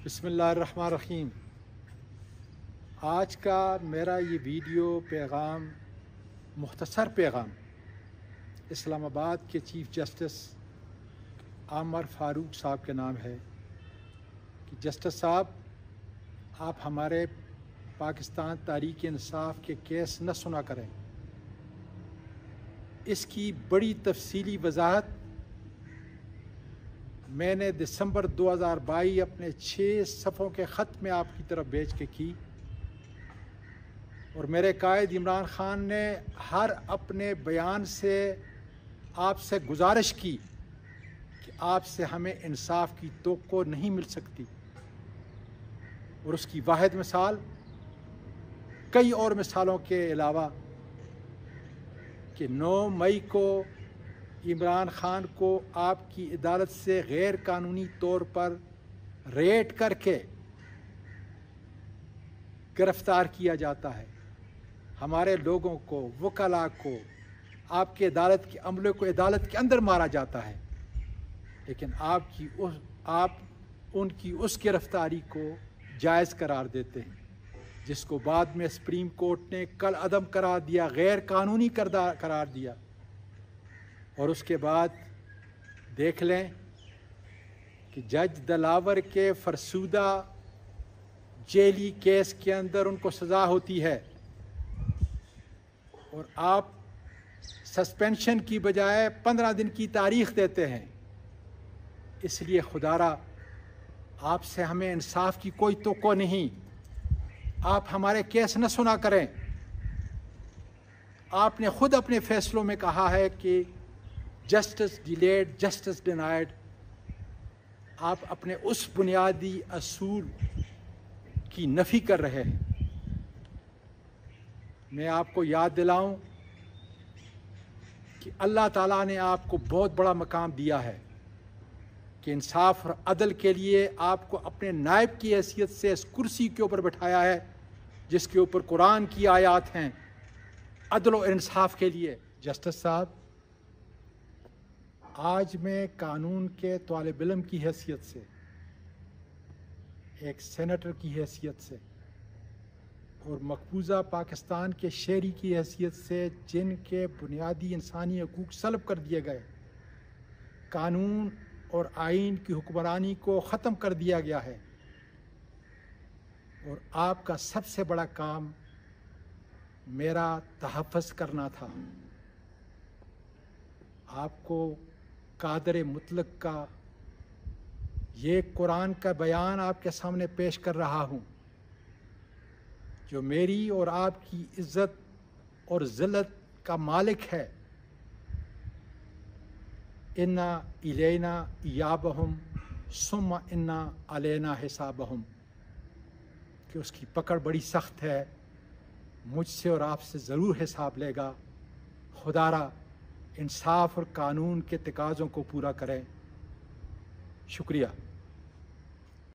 بسم اللہ الرحمن الرحیم۔ آج کا میرا یہ ویڈیو پیغام مختصر پیغام اسلام آباد کے چیف جسٹس عامر فاروق صاحب کے نام ہے کہ جسٹس صاحب، آپ ہمارے پاکستان تحریک انصاف کے کیس نہ سنا کریں۔ اس کی بڑی تفصیلی وضاحت میں نے دسمبر 2022 اپنے 6 صفحوں کے خط میں آپ کی طرف بھیج کے کی، اور میرے قائد عمران خان نے ہر اپنے بیان سے آپ سے گزارش کی کہ آپ سے ہمیں انصاف کی توقع نہیں مل سکتی، اور اس کی واحد مثال کئی اور مثالوں کے علاوہ کہ 9 مئی کو عمران خان کو آپ کی عدالت سے غیر قانونی طور پر ریڈ کر کے گرفتار کیا جاتا ہے، ہمارے لوگوں کو، وکلاء کو، آپ کے عدالت کے عملے کو عدالت کے اندر مارا جاتا ہے، لیکن آپ ان کی اس گرفتاری کو جائز قرار دیتے ہیں، جس کو بعد میں سپریم کورٹ نے کل عدم قرار دیا، غیر قانونی قرار دیا۔ اور اس کے بعد دیکھ لیں کہ جج دلاور کے فرسودہ جیلی کیس کے اندر ان کو سزا ہوتی ہے، اور آپ سسپینشن کی بجائے 15 دن کی تاریخ دیتے ہیں۔ اس لیے خدارا آپ سے ہمیں انصاف کی کوئی توقع نہیں، آپ ہمارے کیس نہ سنا کریں۔ آپ نے خود اپنے فیصلوں میں کہا ہے کہ جسٹس ڈیلیڈ جسٹس ڈینائڈ۔ آپ اپنے اس بنیادی اصول کی نفی کر رہے ہیں۔ میں آپ کو یاد دلاؤں کہ اللہ تعالیٰ نے آپ کو بہت بڑا مقام دیا ہے کہ انصاف اور عدل کے لیے آپ کو اپنے نائب کی حیثیت سے اس کرسی کے اوپر بٹھایا ہے، جس کے اوپر قرآن کی آیات ہیں عدل و انصاف کے لیے۔ جسٹس صاحب، آج میں قانون کے طالب علم کی حیثیت سے، ایک سینیٹر کی حیثیت سے، اور مقبوضہ پاکستان کے شہری کی حیثیت سے، جن کے بنیادی انسانی حقوق سلب کر دیے گئے، قانون اور آئین کی حکمرانی کو ختم کر دیا گیا ہے، اور آپ کا سب سے بڑا کام میرا تحفظ کرنا تھا۔ آپ کو قادر مطلق کا یہ قرآن کا بیان آپ کے سامنے پیش کر رہا ہوں، جو میری اور آپ کی عزت اور ذلت کا مالک ہے۔ انا الینا ایابہم ثم انا علینا حسابہم، کہ اس کی پکڑ بڑی سخت ہے، مجھ سے اور آپ سے ضرور حساب لے گا۔ خدارا انصاف اور قانون کے تقاضوں کو پورا کریں۔ شکریہ۔